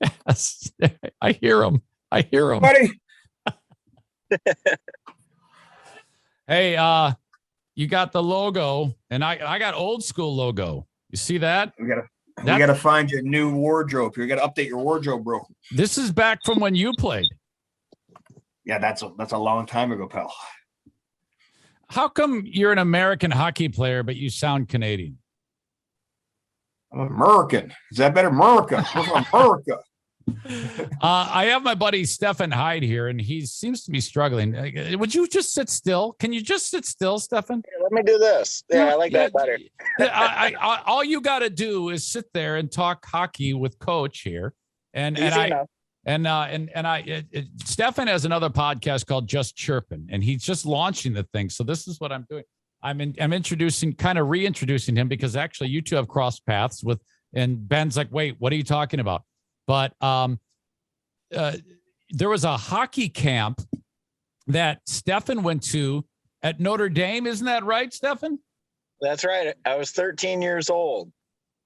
Yes. I hear him. Buddy. Hey, you got the logo, and I got old school logo. You see that? We gotta find your new wardrobe here. You gotta update your wardrobe, bro. This is back from when you played. Yeah, that's a long time ago, pal. How come you're an American hockey player, but you sound Canadian? I'm American. Is that better? America. We're from America. I have my buddy Stefan Hyde here, and he seems to be struggling. Would you just sit still? Can you just sit still, Stefan? Here, let me do this. Yeah, I like that better. All you got to do is sit there and talk hockey with Coach here, Stefan has another podcast called Just Chirpin, and he's just launching the thing. So this is what I'm doing. I'm reintroducing him because actually you two have crossed paths with, and Ben's like, wait, what are you talking about? But there was a hockey camp that Stefan went to at Notre Dame. Isn't that right, Stefan? That's right. I was 13 years old.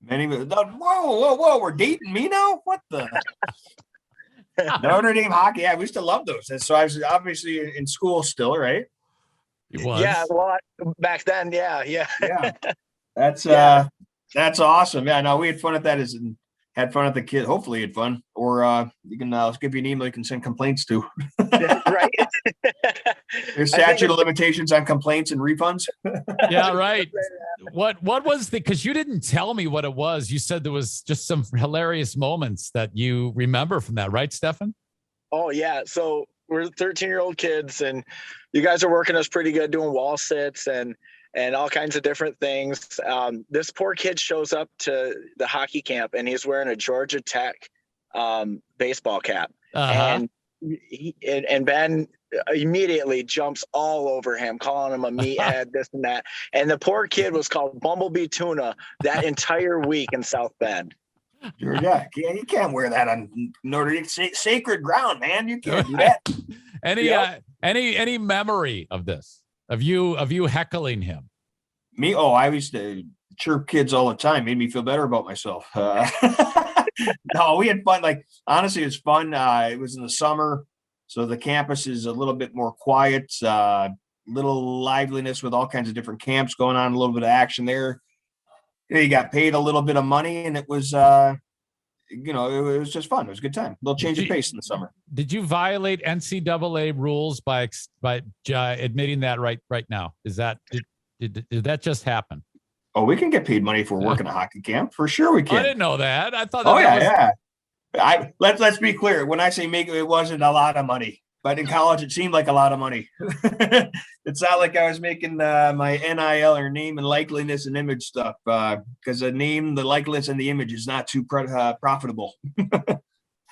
Whoa. We're dating me now? What the? Notre Dame hockey. Yeah, we used to love those. And so I was obviously in school still, right? It was. Yeah, a lot back then. Yeah. That's awesome. Yeah, no, we had fun at that. Had fun at the kid. Hopefully, had fun. Or you can let's give you an email you can send complaints to. Right. There's statute of limitations on complaints and refunds. Yeah, right. What was because you didn't tell me what it was. You said there was just some hilarious moments that you remember from that, right, Stefan? Oh yeah. So we're 13-year-old kids, and you guys are working us pretty good doing wall sits and all kinds of different things. This poor kid shows up to the hockey camp, and he's wearing a Georgia Tech baseball cap. Uh-huh. And Ben immediately jumps all over him, calling him a meathead, this and that. And the poor kid was called Bumblebee Tuna that entire week in South Bend. Yeah, you can't wear that on Notre Dame sacred ground, man. You can't do that. Any memory of this? Of you heckling him? Me? Oh, I used to chirp kids all the time. Made me feel better about myself. No, we had fun. Like, honestly, it was fun. It was in the summer, so the campus is a little bit more quiet, little liveliness with all kinds of different camps going on, a little bit of action there. You got paid a little bit of money, and it was, it was just fun. It was a good time. A little change of pace in the summer. Did you violate NCAA rules by admitting that right now? Did that just happen? Oh, we can get paid money for working a hockey camp. For sure we can. I didn't know that. I thought yeah. Let's be clear. When I say it wasn't a lot of money. But in college, it seemed like a lot of money. It's not like I was making my NIL or name and likeliness and image stuff because the name, the likeness, and the image is not too profitable.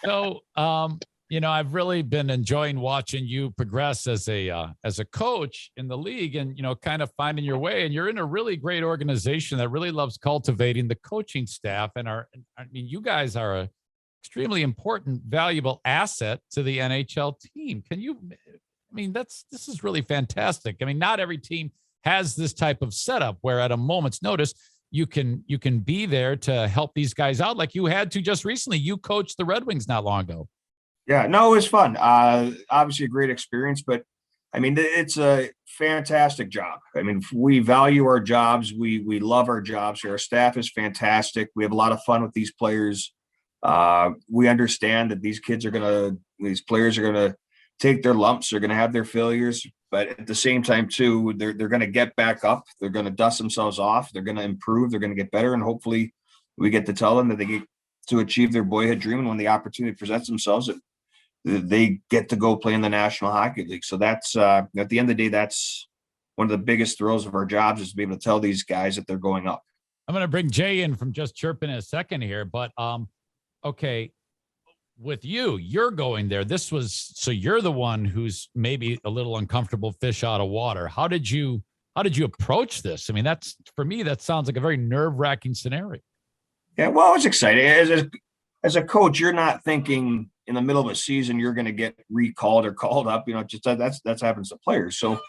So, I've really been enjoying watching you progress as a coach in the league and, kind of finding your way. And you're in a really great organization that really loves cultivating the coaching staff. And you guys are a extremely important, valuable asset to the NHL team. This is really fantastic. Not every team has this type of setup where at a moment's notice, you can be there to help these guys out. Like you had to just recently. You coached the Red Wings not long ago. Yeah, no, it was fun. Obviously a great experience, but it's a fantastic job. We value our jobs. We love our jobs here. Our staff is fantastic. We have a lot of fun with these players. We understand that these players are going to take their lumps. They're going to have their failures, but at the same time too, they're going to get back up. They're going to dust themselves off. They're going to improve. They're going to get better. And hopefully we get to tell them that they get to achieve their boyhood dream. And when the opportunity presents themselves, they get to go play in the National Hockey League. So that's, at the end of the day, that's one of the biggest thrills of our jobs is to be able to tell these guys that they're going up. I'm going to bring Jay in from Just Chirpin in a second here, but, okay, with you're going there. So you're the one who's maybe a little uncomfortable fish out of water. How did you approach this? That's for me, that sounds like a very nerve-wracking scenario. Yeah, well, it's exciting. As a coach, you're not thinking in the middle of a season you're going to get recalled or called up. Just that happens to players. So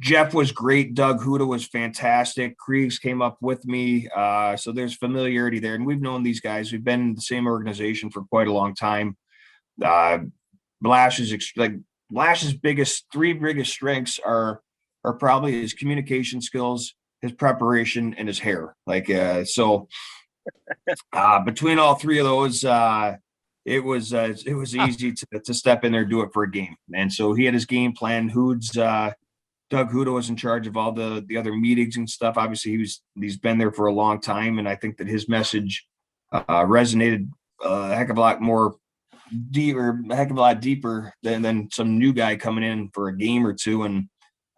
Jeff was great. Doug Huda was fantastic. Kriegs came up with me. So there's familiarity there. And we've known these guys. We've been in the same organization for quite a long time. Blash's three biggest strengths are probably his communication skills, his preparation, and his hair. Between all three of those, it was easy to step in there and do it for a game. And so he had his game plan. Doug Huda was in charge of all the other meetings and stuff. Obviously, he's been there for a long time, and I think that his message resonated a heck of a lot deeper than some new guy coming in for a game or two. And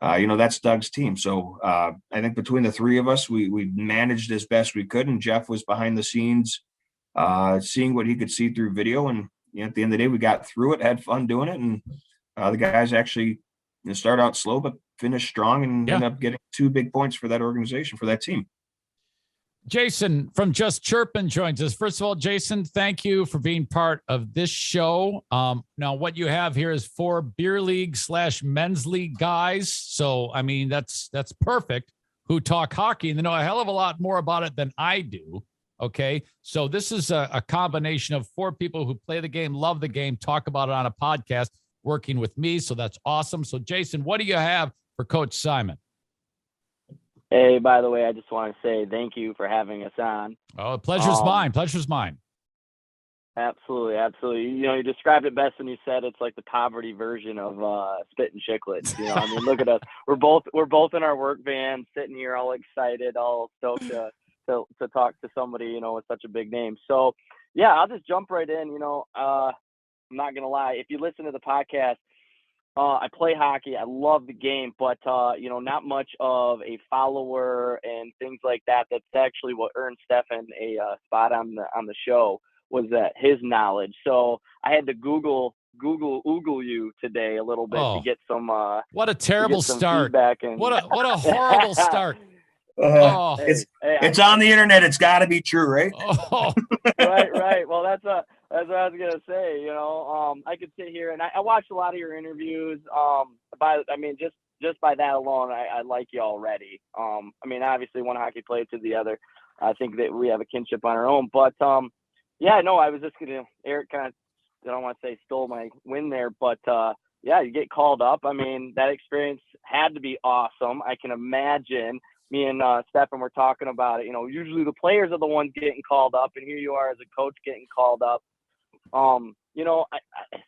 that's Doug's team. So I think between the three of us, we managed as best we could, and Jeff was behind the scenes, seeing what he could see through video. And at the end of the day, we got through it, had fun doing it, and the guys actually start out slow but finish strong and end up getting 2 big points for that organization, for that team. Jason from Just Chirpin joins us. First of all, Jason, thank you for being part of this show. Now, what you have here is 4 beer league / men's league guys. So, I mean, that's perfect, who talk hockey and they know a hell of a lot more about it than I do. Okay. So this is a combination of 4 people who play the game, love the game, talk about it on a podcast, working with me. So that's awesome. So, Jason, what do you have for Coach Simon? Hey, by the way, I just want to say thank you for having us on. Oh, pleasure's mine. Pleasure's mine. Absolutely. You described it best when you said it's like the poverty version of Spittin' Chicklets. I mean, look at us. We're both in our work van, sitting here all excited, all stoked to talk to somebody, with such a big name. So, yeah, I'll just jump right in. I'm not gonna lie. If you listen to the podcast, I play hockey. I love the game, but not much of a follower and things like that. That's actually what earned Stefan a spot on the show, was that his knowledge. So I had to Google you today a little bit to get some. What a terrible start! And what a horrible start. It's on the internet. It's got to be true, right? Right. Well, that's what I was gonna say. I could sit here and I watched a lot of your interviews. Just by that alone, I like you already. Obviously, one hockey player to the other, I think that we have a kinship on our own. But I was just gonna. Eric kind of, I don't want to say stole my win there, but you get called up. I mean, that experience had to be awesome. I can imagine. Me and Stefan were talking about it. Usually the players are the ones getting called up, and here you are as a coach getting called up.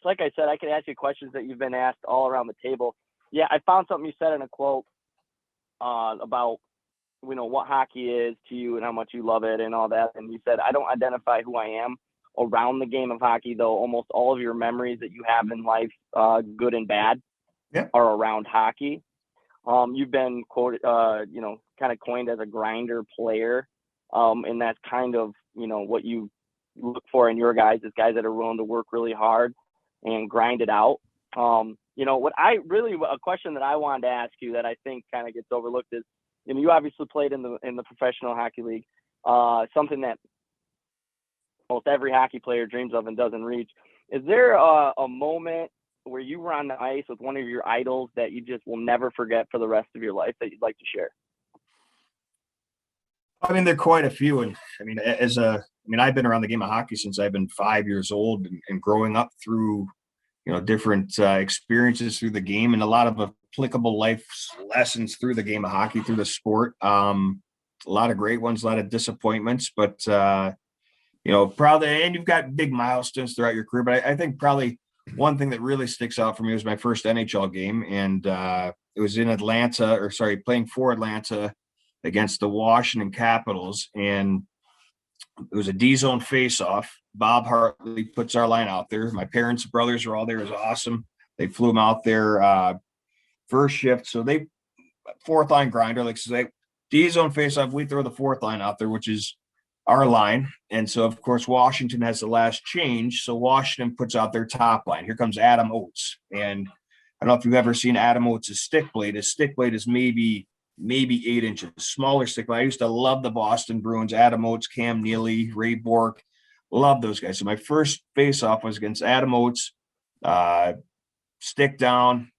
Like I said, I could ask you questions that you've been asked all around the table. Yeah, I found something you said in a quote about, what hockey is to you and how much you love it and all that. And you said, I don't identify who I am around the game of hockey, though almost all of your memories that you have in life, good and bad, are around hockey. You've been quoted, kind of coined as a grinder player. And that's kind of, what you look for in your guys is guys that are willing to work really hard and grind it out. A question that I wanted to ask you that I think kind of gets overlooked is, you obviously played in the professional hockey league, something that almost every hockey player dreams of and doesn't reach. Is there a moment where you were on the ice with one of your idols that you just will never forget for the rest of your life that you'd like to share? There are quite a few. And I've been around the game of hockey since I've been 5 years old, and growing up through, different experiences through the game, and a lot of applicable life lessons through the game of hockey, through the sport. A lot of great ones, a lot of disappointments, but, probably, and you've got big milestones throughout your career, but I think probably one thing that really sticks out for me was my first NHL game. And it was in playing for Atlanta against the Washington Capitals. And it was a D-zone face-off. Bob Hartley puts our line out there. My parents and brothers were all there. It was awesome. They flew them out there first shift. So they fourth line grinder, D-zone face-off. We throw the fourth line out there, which is our line. And so, of course, Washington has the last change. So Washington puts out their top line. Here comes Adam Oates. And I don't know if you've ever seen Adam Oates' stick blade. His stick blade is maybe 8 inches, smaller stick blade. I used to love the Boston Bruins, Adam Oates, Cam Neely, Ray Bork. Love those guys. So my first face-off was against Adam Oates, stick down,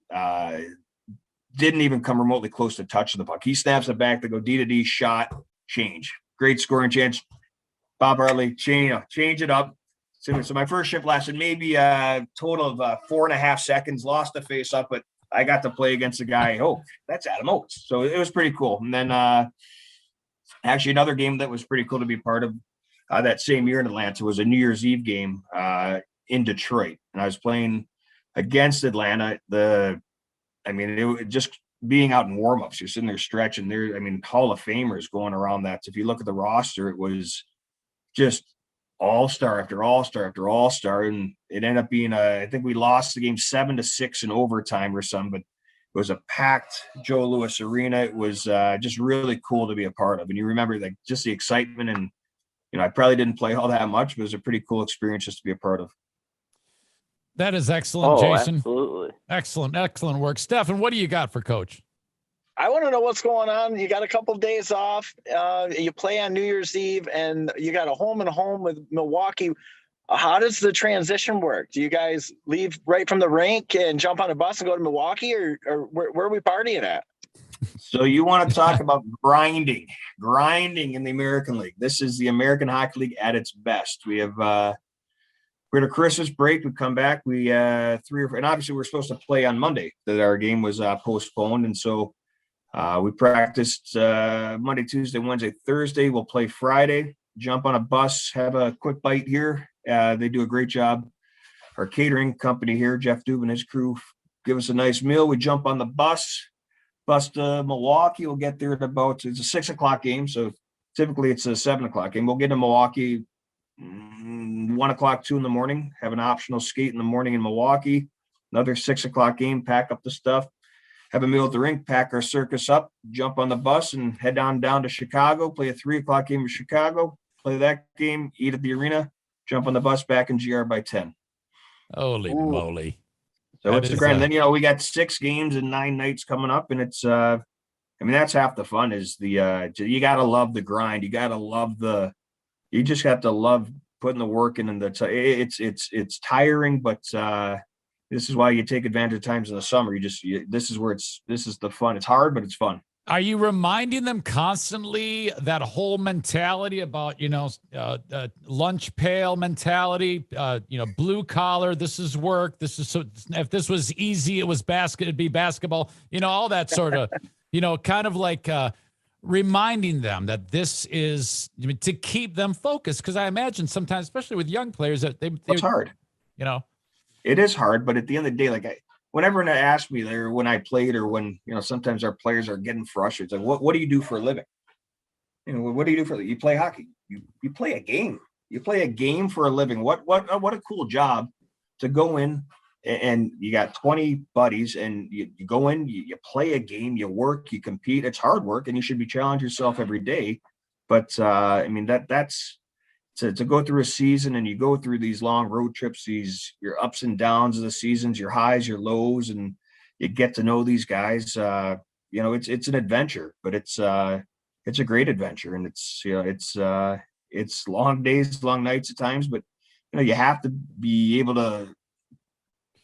didn't even come remotely close to touching the puck. He snaps it back to go D to D, shot, change. Great scoring chance. Bob Hartley, change it up. So my first shift lasted maybe a total of 4.5 seconds, lost the face up, but I got to play against a guy. Oh, that's Adam Oates. So it was pretty cool. And then actually another game that was pretty cool to be part of that same year in Atlanta was a New Year's Eve game in Detroit. And I was playing against Atlanta. It was just being out in warmups. You're sitting there stretching there. Hall of Famers going around that. So if you look at the roster, it was just all-star after all-star after all-star. And it ended up being I think we lost the game 7-6 in overtime or something, but it was a packed Joe Louis Arena. It was just really cool to be a part of. And you remember like just the excitement, and, I probably didn't play all that much, but it was a pretty cool experience just to be a part of. That is excellent, Jason. Absolutely. Excellent work. Stefan, what do you got for Coach? I want to know what's going on. You got a couple of days off. You play on New Year's Eve, and you got a home and home with Milwaukee. How does the transition work? Do you guys leave right from the rink and jump on a bus and go to Milwaukee, or where are we partying at? So you want to talk about grinding in the American League. This is the American Hockey League at its best. We have we're at a Christmas break. We come back. We and obviously we're supposed to play on Monday. That our game was postponed, and so we practiced Monday, Tuesday, Wednesday, Thursday. We'll play Friday. Jump on a bus, have a quick bite here. They do a great job. Our catering company here, Jeff Dubin and his crew, give us a nice meal. We jump on the bus to Milwaukee. We'll get there at it's a 6:00 game. So typically it's a 7:00 game. We'll get to Milwaukee 1:00, 2 in the morning, have an optional skate in the morning in Milwaukee, another 6:00 game, pack up the stuff, have a meal at the rink, pack our circus up, jump on the bus and head down to Chicago, play a 3:00 game in Chicago, play that game, eat at the arena, jump on the bus back in GR by 10. Holy moly. So it's a grind. Then, we got 6 games and 9 nights coming up, and it's, that's half the fun is you got to love the grind. You got to love you just have to love putting the work in, and it's tiring, but this is why you take advantage of times in the summer. This is the fun. It's hard, but it's fun. Are you reminding them constantly that whole mentality about, lunch pail mentality, blue collar, this is work. If this was easy, it'd be basketball, all that sort of, kind of like reminding them that this is to keep them focused. Cause I imagine sometimes, especially with young players, that it's hard, it is hard, but at the end of the day, whenever they ask me there when I played, or when, sometimes our players are getting frustrated, it's like, what do you do for a living? What do you do you play hockey? You play a game. You play a game for a living. What a cool job to go in and you got 20 buddies and you go in, you play a game, you work, you compete. It's hard work and you should be challenging yourself every day. But that's to go through a season, and you go through these long road trips, your ups and downs of the seasons, your highs, your lows, and you get to know these guys. It's an adventure, but it's a great adventure, and it's long days, long nights at times, but you have to be able to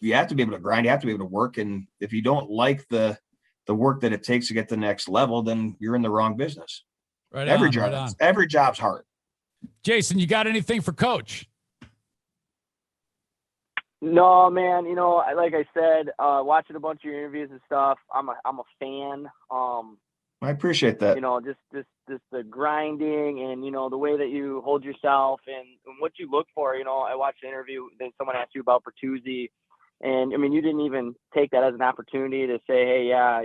grind, you have to be able to work. And if you don't like the work that it takes to get to the next level, then you're in the wrong business. Every job's hard. Jason, you got anything for Coach? No, man. Like I said, watching a bunch of your interviews and stuff, I'm a fan. I appreciate that. Just the grinding and the way that you hold yourself and what you look for. I watched an interview. Then someone asked you about Bertuzzi, and you didn't even take that as an opportunity to say, hey, yeah,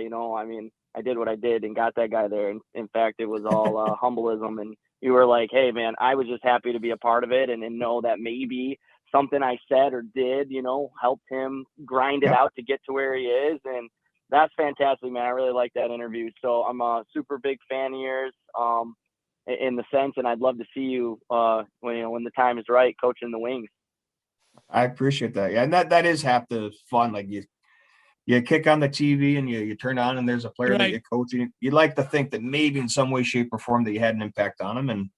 I did what I did and got that guy there. And in fact, it was all humbleism. And you were like, hey, man, I was just happy to be a part of it and know that maybe something I said or did, helped him grind it out to get to where he is. And that's fantastic, man. I really like that interview. So I'm a super big fan of yours in the sense, and I'd love to see you when the time is right, coaching the Wings. I appreciate that. Yeah, and that is half the fun. Like you kick on the TV and you turn on and there's a player that you're coaching. You'd like to think that maybe in some way, shape, or form that you had an impact on them, and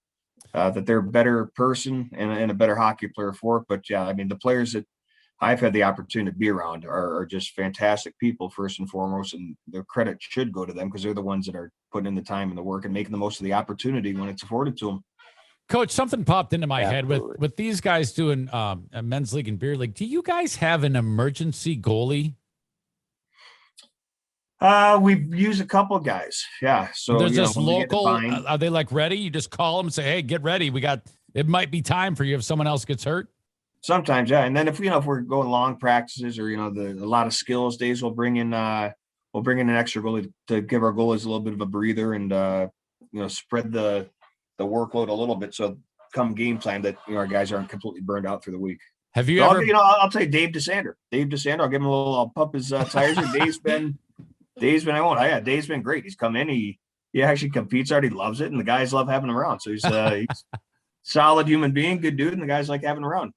that they're a better person and a better hockey player for it. But yeah, the players that I've had the opportunity to be around are just fantastic people first and foremost, and the credit should go to them because they're the ones that are putting in the time and the work and making the most of the opportunity when it's afforded to them. Coach, something popped into my head with these guys doing a men's league and beer league. Do you guys have an emergency goalie? We've used a couple of guys. Yeah. So they're just local. Are they like ready? You just call them and say, hey, get ready. It might be time for you if someone else gets hurt. Sometimes, yeah. And then if we're going long practices or, a lot of skills days, we'll bring in an extra goalie to give our goalies a little bit of a breather and, spread the workload a little bit. So come game time that, our guys aren't completely burned out through the week. Have you ever, I'll tell you, Dave DeSander, I'll give him I'll pump his tires. Dave's been great. He's come in. He actually competes hard. He loves it. And the guys love having him around. So he's solid human being, good dude. And the guys like having him around.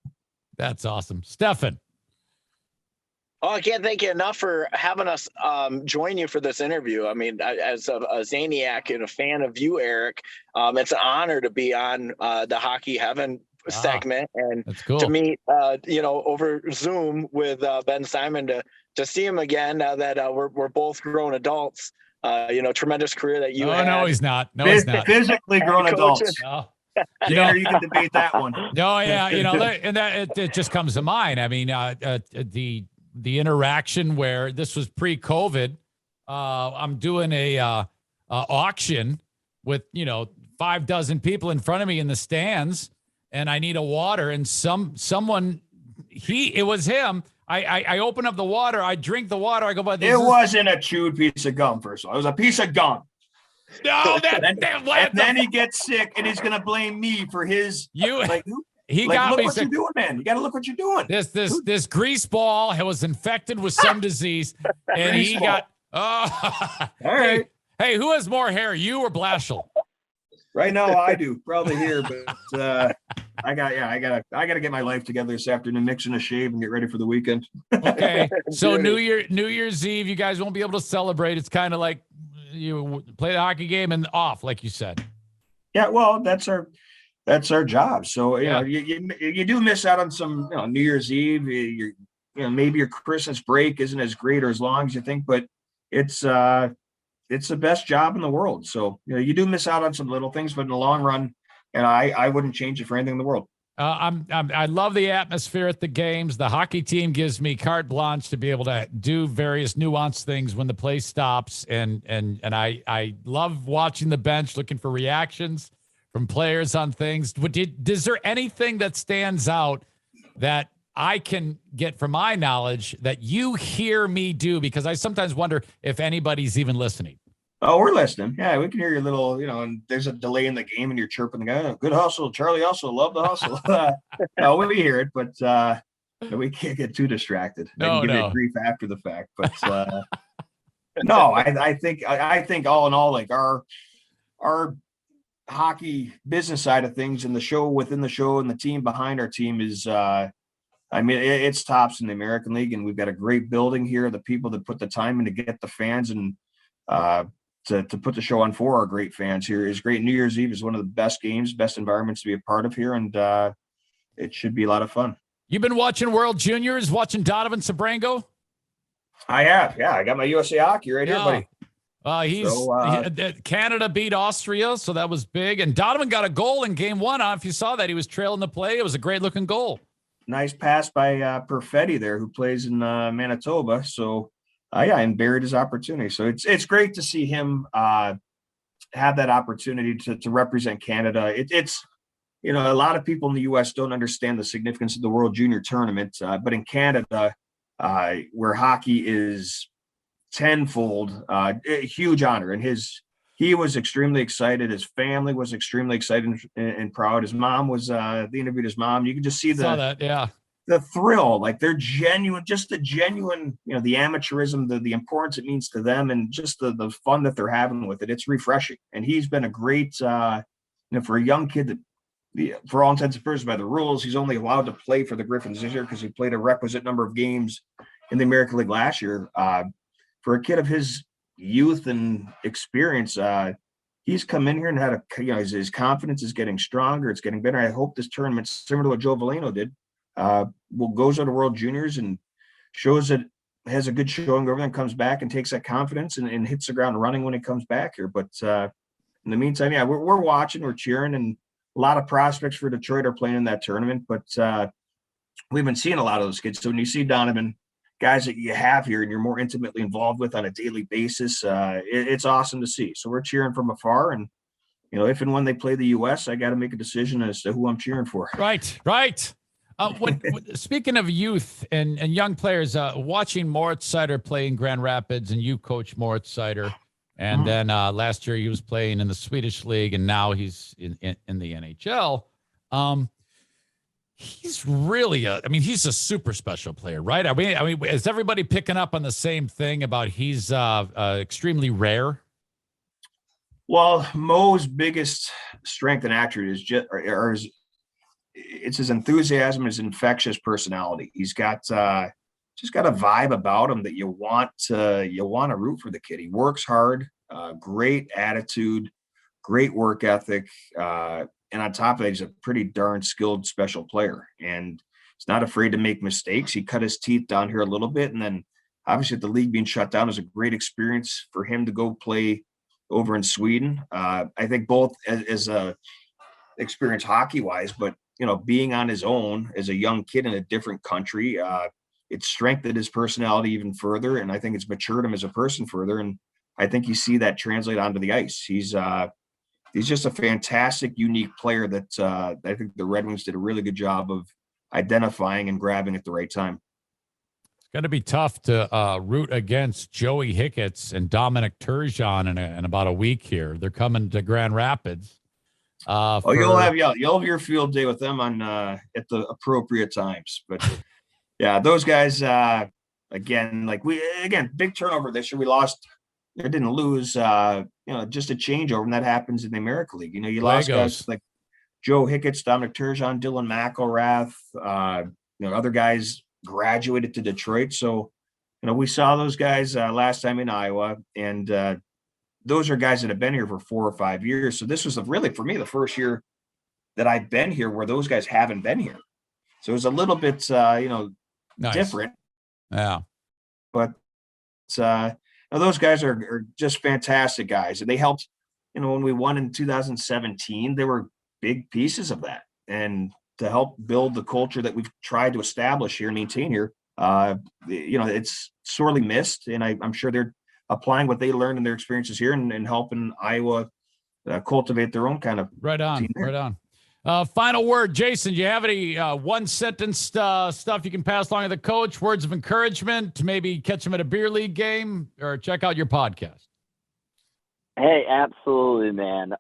That's awesome. Stefan. Oh, I can't thank you enough for having us join you for this interview. I mean, as a Zaniac and a fan of you, Eric, it's an honor to be on the Hockey Heaven segment and cool. to meet, over Zoom with Ben Simon to see him again now that we're both grown adults. Tremendous career that you had. No, he's not. No, he's not. Physically grown adults. No. You can debate that one. No, yeah, and that it just comes to mind. I mean, the interaction where this was pre-COVID. I'm doing a auction with 6 people in front of me in the stands, and I need a water. And someone, it was him. I open up the water. I drink the water. I go, but it wasn't a chewed piece of gum. First of all, it was a piece of gum. No, and then he gets sick, and he's gonna blame me for his. He got look me. What you're doing, man. You got to look what you're doing. This grease ball was infected with some disease, and he got. All right. Hey, who has more hair, you or Blashill? Right now, I do probably here, but I gotta get my life together this afternoon, mix and a shave, and get ready for the weekend. Okay, so New Year's Eve, you guys won't be able to celebrate. It's kind of like you play the hockey game and off, like you said. Yeah, well, that's our job. So you do miss out on some New Year's Eve. Maybe your Christmas break isn't as great or as long as you think, but it's the best job in the world. So you do miss out on some little things, but in the long run, and I wouldn't change it for anything in the world. I love the atmosphere at the games. The hockey team gives me carte blanche to be able to do various nuanced things when the play stops, and I love watching the bench, looking for reactions from players on things. Is there anything that stands out that I can get from my knowledge that you hear me do? Because I sometimes wonder if anybody's even listening. Oh, we're listening. Yeah, we can hear your little, and there's a delay in the game and you're chirping the guy. Oh, good hustle, Charlie hustle, love the hustle. No, we hear it, but we can't get too distracted. I can give you grief after the fact. But no, I think all in all, like our hockey business side of things and the show within the show and the team behind our team is it's tops in the American League, and we've got a great building here. The people that put the time in to get the fans and to put the show on for our great fans here is great. New Year's Eve is one of the best games, best environments to be a part of here, and it should be a lot of fun. You've been watching World Juniors, watching Donovan Sabrango? I have, yeah. I got my USA hockey right here, buddy. Canada beat Austria, so that was big. And Donovan got a goal in game one. If you saw that, he was trailing the play. It was a great-looking goal. Nice pass by Perfetti there, who plays in Manitoba. So, and buried his opportunity. So it's great to see him have that opportunity to represent Canada. It's a lot of people in the U.S. don't understand the significance of the World Junior Tournament, but in Canada, where hockey is tenfold, a huge honor. And he was extremely excited. His family was extremely excited and proud. His mom was, they interviewed his mom. You could just see the thrill, like they're genuine, just the genuine, the amateurism, the importance it means to them, and just the fun that they're having with it. It's refreshing. And he's been a great, for a young kid that, for all intents and purposes, by the rules, he's only allowed to play for the Griffins this year because he played a requisite number of games in the American League last year. For a kid of his youth and experience, he's come in here and had his confidence is getting stronger. It's getting better. I hope this tournament, similar to what Joe Valeno did, goes to the World Juniors and shows that has a good showing over, then comes back and takes that confidence and hits the ground running when he comes back here. But in the meantime, yeah, we're watching, we're cheering, and a lot of prospects for Detroit are playing in that tournament. But we've been seeing a lot of those kids. So when you see Donovan, guys that you have here and you're more intimately involved with on a daily basis, it's awesome to see. So we're cheering from afar, and if and when they play the U.S., I got to make a decision as to who I'm cheering for. Right. Speaking of youth and young players, watching Mort Cider play in Grand Rapids, and you coach Mort Cider, and then last year he was playing in the Swedish league, and now he's in the NHL. He's really he's a super special player, right? I mean, is everybody picking up on the same thing about he's extremely rare? Well, Mo's biggest strength and attribute is it's his enthusiasm, his infectious personality. He's got just got a vibe about him that you want to root for the kid. He works hard, great attitude, great work ethic, and on top of that, he's a pretty darn skilled special player. And he's not afraid to make mistakes. He cut his teeth down here a little bit, and then obviously the league being shut down is a great experience for him to go play over in Sweden. I think both as a experience hockey wise, but being on his own as a young kid in a different country, it's strengthened his personality even further. And I think it's matured him as a person further. And I think you see that translate onto the ice. He's just a fantastic, unique player that I think the Red Wings did a really good job of identifying and grabbing at the right time. It's going to be tough to root against Joey Hicketts and Dominic Turgeon in about a week here. They're coming to Grand Rapids. You'll have your field day with them on at the appropriate times. But yeah, those guys again, big turnover this year. We lost. They didn't lose. Just a changeover, and that happens in the American League. You lost guys like Joe Hicketts, Dominic Turgeon, Dylan McElrath. Other guys graduated to Detroit. So, we saw those guys last time in Iowa, and those are guys that have been here for 4 or 5 years. So this was really, for me, the first year that I've been here where those guys haven't been here. So it was a little bit, nice. Different. Yeah. But those guys are just fantastic guys. And they helped, when we won in 2017, they were big pieces of that. And to help build the culture that we've tried to establish here and maintain here, it's sorely missed. And I'm sure they're applying what they learned in their experiences here and helping Iowa cultivate their own kind of right on. Final word, Jason, do you have any one sentence stuff you can pass along to the coach, words of encouragement to maybe catch him at a beer league game or check out your podcast? Hey, absolutely, man.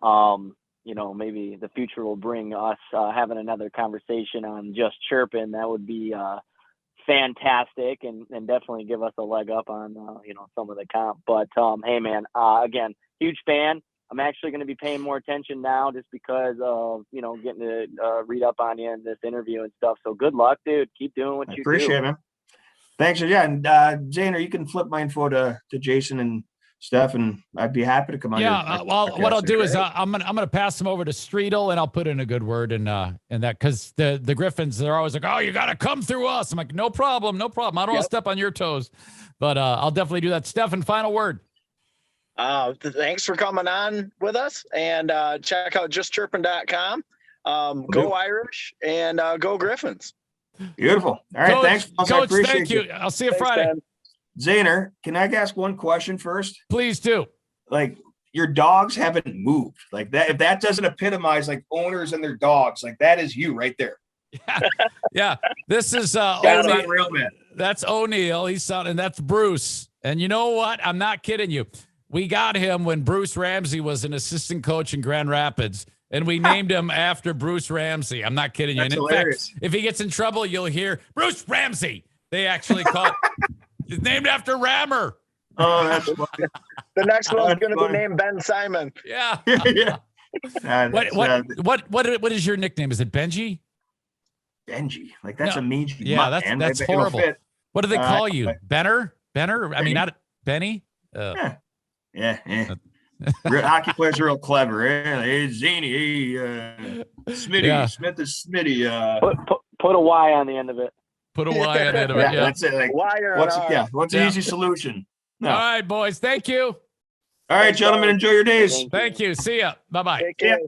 Maybe the future will bring us having another conversation on Just Chirpin. That would be fantastic and definitely give us a leg up on some of the comp. But hey man, again, huge fan. I'm actually going to be paying more attention now just because of getting to read up on you in this interview and stuff. So good luck, dude. Keep doing what you appreciate it, man. Thanks. Yeah, and Zaner, you can flip my info to Jason and Steph, and I'd be happy to come on. Yeah, what I'll do is I'm gonna pass them over to Streetel, and I'll put in a good word in that, because the Griffins, they're always like, oh, you gotta come through us. I'm like, no problem. I don't want to step on your toes, but I'll definitely do that. Stephen, final word. Thanks for coming on with us, and check out justchirpin.com. Go Irish and go Griffins. Beautiful. All right, Coach, thanks. Coach, I appreciate thank you. I'll see you Thanks, Friday. Ben. Zaner, can I ask one question first? Please do. Like, your dogs haven't moved like that. If that doesn't epitomize like owners and their dogs, like that is you right there. Yeah. This is O'Neill. That's O'Neill. He's son, and that's Bruce. And you know what? I'm not kidding you. We got him when Bruce Ramsey was an assistant coach in Grand Rapids, and we named him after Bruce Ramsey. I'm not kidding you. That's and in hilarious. fact, if he gets in trouble, you'll hear Bruce Ramsey. They actually call it. It's named after Rammer. Oh, that's funny. The next one's going to be named Ben Simon. Yeah. Yeah. What is your nickname? Is it Benji? Benji. Like that's No. a mean. Yeah, that's horrible. What do they call you? Benner? I mean, not Benny. Yeah. Hockey players are real clever. Hey, Zany. Hey, Smitty. Yeah. Smith is Smitty. Put a Y on the end of it. Put a Y on the end of it. Yeah, Yeah. that's it. Like, Wire on what's R. what's the easy solution? No. All right, boys. Thank you. All right, gentlemen, enjoy your days. Thank you. See ya. Bye-bye. Take care.